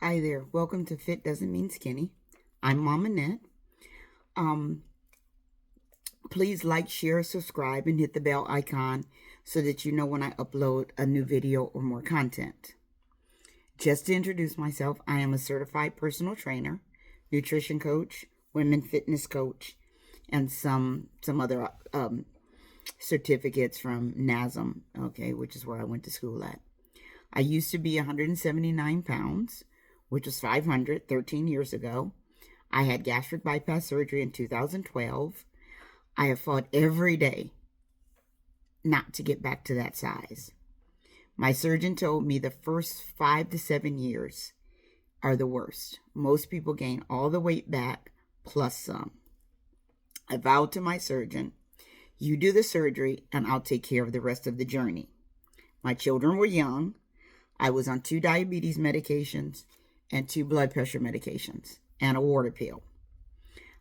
Hi there. Welcome to Fit Doesn't Mean Skinny. I'm Mama Net. Um, Please like, share, subscribe, and hit the bell icon so that you know when I upload a new video or more content. Just to introduce myself, I am a certified personal trainer, nutrition coach, women fitness coach, and some other certificates from NASM, okay, which is where I went to school at. I used to be 179 pounds, which was 13 years ago. I had gastric bypass surgery in 2012. I have fought every day not to get back to that size. My surgeon told me the first 5 to 7 years are the worst. Most people gain all the weight back plus some. I vowed to my surgeon, you do the surgery and I'll take care of the rest of the journey. My children were young. I was on 2 diabetes medications and 2 blood pressure medications and a water pill.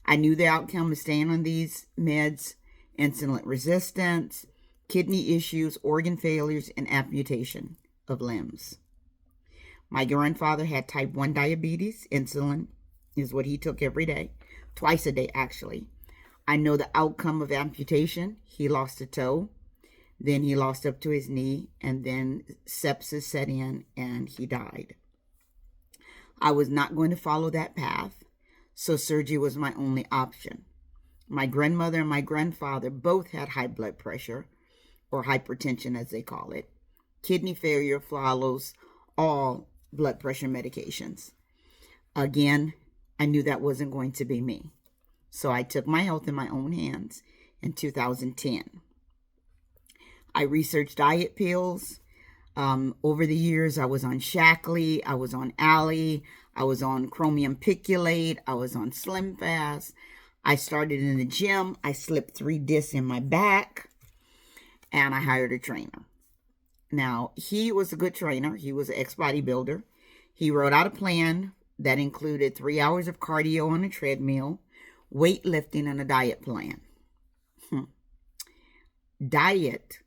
I knew the outcome of staying on these meds: insulin resistance, kidney issues, organ failures, and amputation of limbs. My grandfather had type 1 diabetes. Insulin is what he took every day, twice a day actually. I know the outcome of amputation. He lost a toe, then he lost up to his knee, and then sepsis set in and he died. I was not going to follow that path, so surgery was my only option. My grandmother and my grandfather both had high blood pressure, or hypertension as they call it. Kidney failure follows all blood pressure medications. Again, I knew that wasn't going to be me. So I took my health in my own hands in 2010. I researched diet pills. Over the years, I was on Shaklee, I was on Alley, I was on chromium piculate, I was on Slim Fast. I started in the gym. I slipped 3 discs in my back, and I hired a trainer. Now, he was a good trainer. He was an ex-bodybuilder. He wrote out a plan that included 3 hours of cardio on a treadmill, weightlifting, and a diet plan. Diet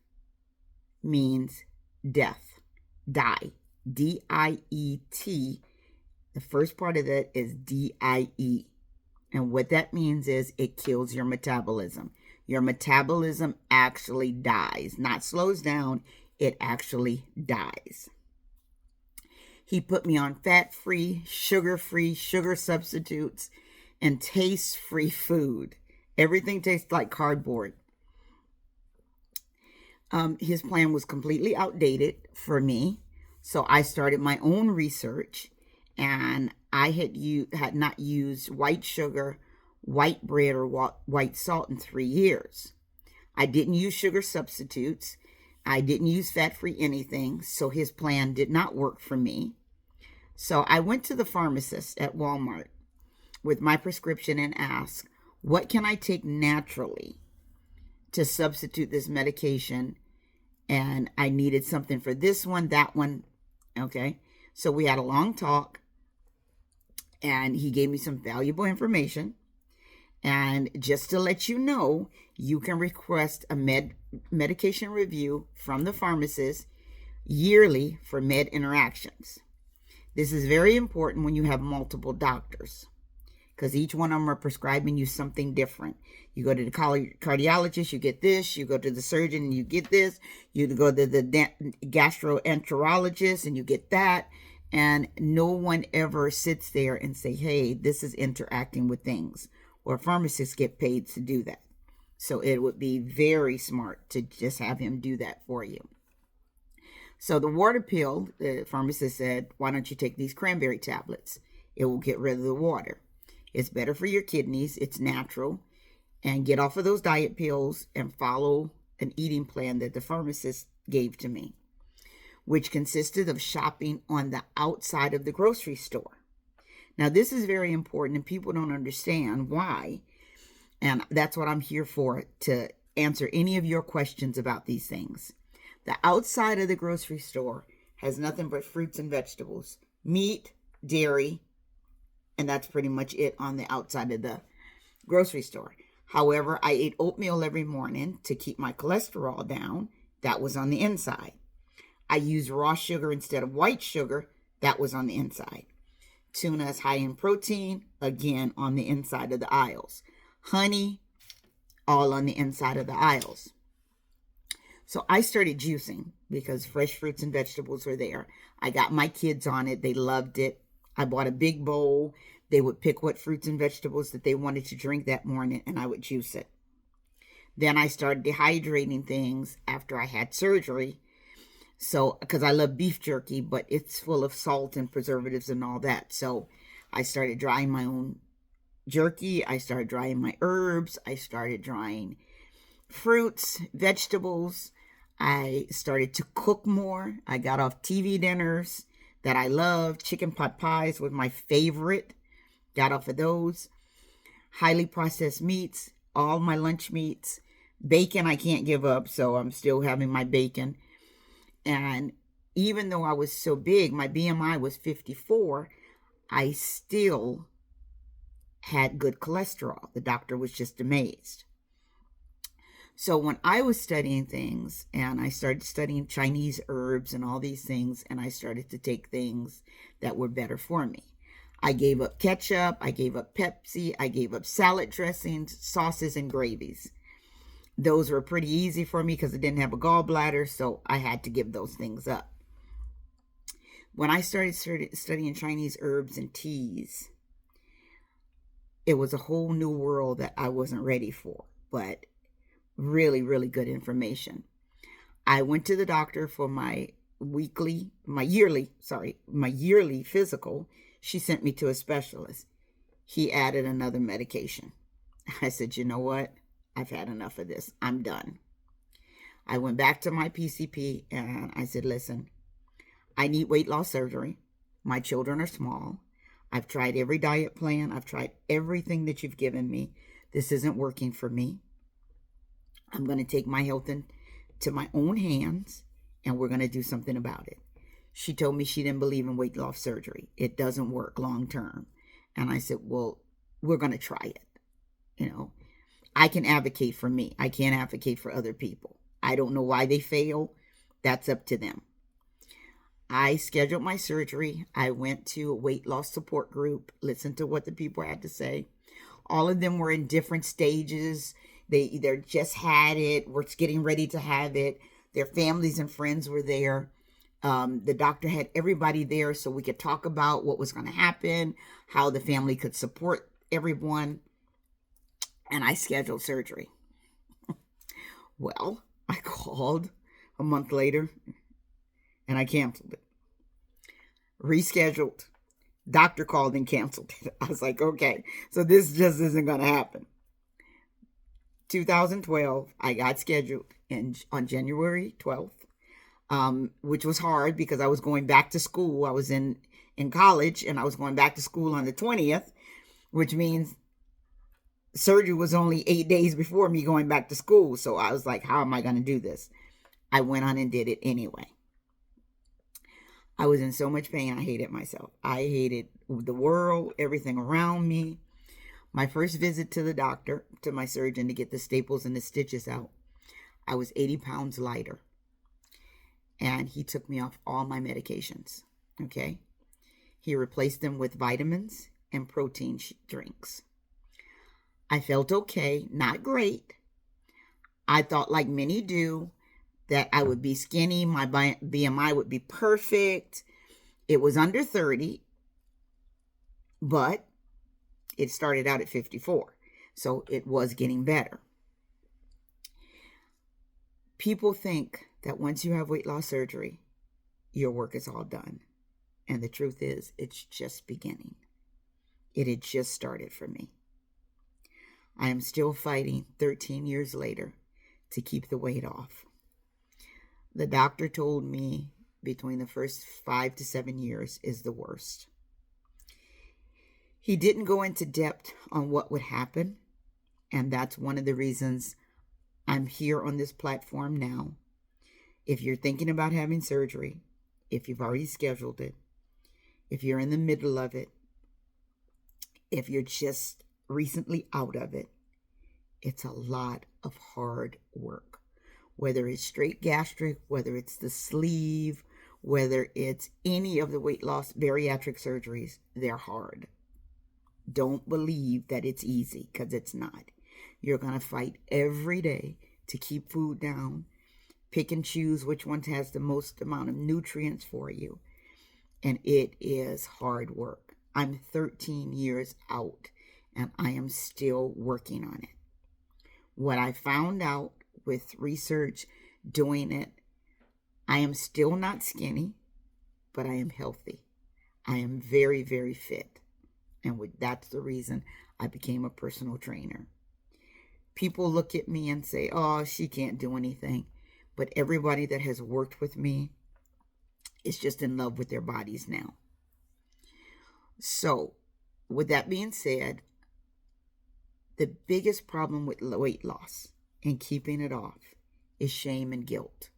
means death. Die. D-I-E-T. The first part of that is D-I-E. And what that means is it kills your metabolism. Your metabolism actually dies. Not slows down. It actually dies. He put me on fat-free, sugar-free, sugar substitutes, and taste-free food. Everything tastes like cardboard. His plan was completely outdated for me, so I started my own research, and I had not used white sugar, white bread, or white salt in 3 years. I didn't use sugar substitutes. I didn't use fat-free anything, so his plan did not work for me. So I went to the pharmacist at Walmart with my prescription and asked, what can I take naturally to substitute this medication? And I needed something for this one, that one. Okay. So we had a long talk, and he gave me some valuable information. And just to let you know, you can request a medication review from the pharmacist yearly for med interactions. This is very important when you have multiple doctors, because each one of them are prescribing you something different. You go to the cardiologist, you get this. You go to the surgeon, and you get this. You go to the gastroenterologist, and you get that. And no one ever sits there and say, hey, this is interacting with things. Or pharmacists get paid to do that. So it would be very smart to just have him do that for you. So the water pill, the pharmacist said, why don't you take these cranberry tablets? It will get rid of the water. It's better for your kidneys. It's natural. And get off of those diet pills and follow an eating plan that the pharmacist gave to me, which consisted of shopping on the outside of the grocery store. Now, this is very important, and people don't understand why. And that's what I'm here for, to answer any of your questions about these things. The outside of the grocery store has nothing but fruits and vegetables, meat, dairy, and that's pretty much it on the outside of the grocery store. However, I ate oatmeal every morning to keep my cholesterol down. That was on the inside. I used raw sugar instead of white sugar. That was on the inside. Tuna is high in protein, again, on the inside of the aisles. Honey, all on the inside of the aisles. So I started juicing because fresh fruits and vegetables were there. I got my kids on it. They loved it. I bought a big bowl. They would pick what fruits and vegetables that they wanted to drink that morning, and I would juice it. Then I started dehydrating things after I had surgery. So, because I love beef jerky, but it's full of salt and preservatives and all that. So I started drying my own jerky. I started drying my herbs. I started drying fruits, vegetables. I started to cook more. I got off TV dinners that I love. Chicken pot pies was my favorite. Got off of those. Highly processed meats, all my lunch meats. Bacon I can't give up, so I'm still having my bacon. And even though I was so big, my BMI was 54, I still had good cholesterol. The doctor was just amazed. So when I was studying things, and I started studying Chinese herbs and all these things, and I started to take things that were better for me. I gave up ketchup, I gave up Pepsi, I gave up salad dressings, sauces, and gravies. Those were pretty easy for me because I didn't have a gallbladder, so I had to give those things up. When I started studying Chinese herbs and teas, it was a whole new world that I wasn't ready for, but really, really good information. I went to the doctor for my yearly physical. She sent me to a specialist. He added another medication. I said, you know what? I've had enough of this. I'm done. I went back to my PCP and I said, listen, I need weight loss surgery. My children are small. I've tried every diet plan. I've tried everything that you've given me. This isn't working for me. I'm going to take my health into my own hands, and we're going to do something about it. She told me she didn't believe in weight loss surgery. It doesn't work long term. And I said, well, we're going to try it. You know, I can advocate for me. I can't advocate for other people. I don't know why they fail. That's up to them. I scheduled my surgery. I went to a weight loss support group, listened to what the people had to say. All of them were in different stages. They either just had it, were getting ready to have it. Their families and friends were there. The doctor had everybody there so we could talk about what was going to happen, how the family could support everyone. And I scheduled surgery. Well, I called a month later and I canceled it. Rescheduled. Doctor called and canceled it. I was like, okay, so this just isn't going to happen. 2012, I got scheduled on January 12th, which was hard because I was going back to school. I was in college and I was going back to school on the 20th, which means surgery was only 8 days before me going back to school. So I was like, how am I going to do this? I went on and did it anyway. I was in so much pain. I hated myself. I hated the world, everything around me. My first visit to the doctor, to my surgeon to get the staples and the stitches out, I was 80 pounds lighter. And he took me off all my medications, okay? He replaced them with vitamins and protein drinks. I felt okay, not great. I thought, like many do, that I would be skinny, my BMI would be perfect. It was under 30, but it started out at 54, so it was getting better. People think that once you have weight loss surgery, your work is all done. And the truth is, it's just beginning. It had just started for me. I am still fighting 13 years later to keep the weight off. The doctor told me between the first 5 to 7 years is the worst. He didn't go into depth on what would happen, and that's one of the reasons I'm here on this platform now. If you're thinking about having surgery, if you've already scheduled it, if you're in the middle of it, if you're just recently out of it, it's a lot of hard work. Whether it's straight gastric, whether it's the sleeve, whether it's any of the weight loss bariatric surgeries, they're hard. Don't believe that it's easy, because it's not. You're going to fight every day to keep food down, pick and choose which one has the most amount of nutrients for you. And it is hard work. I'm 13 years out, and I am still working on it. What I found out with research, doing it, I am still not skinny, but I am healthy. I am very, very fit. And that's the reason I became a personal trainer. People look at me and say, oh, she can't do anything. But everybody that has worked with me is just in love with their bodies now. So, with that being said, the biggest problem with weight loss and keeping it off is shame and guilt.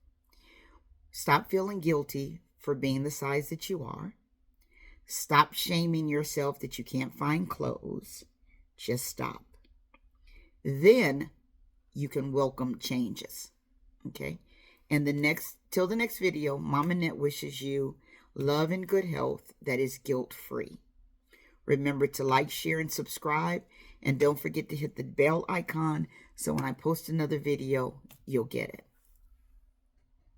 Stop feeling guilty for being the size that you are. Stop shaming yourself that you can't find clothes. Just stop. Then you can welcome changes. Okay? And till the next video, Mama Net wishes you love and good health that is guilt-free. Remember to like, share, and subscribe. And don't forget to hit the bell icon so when I post another video, you'll get it.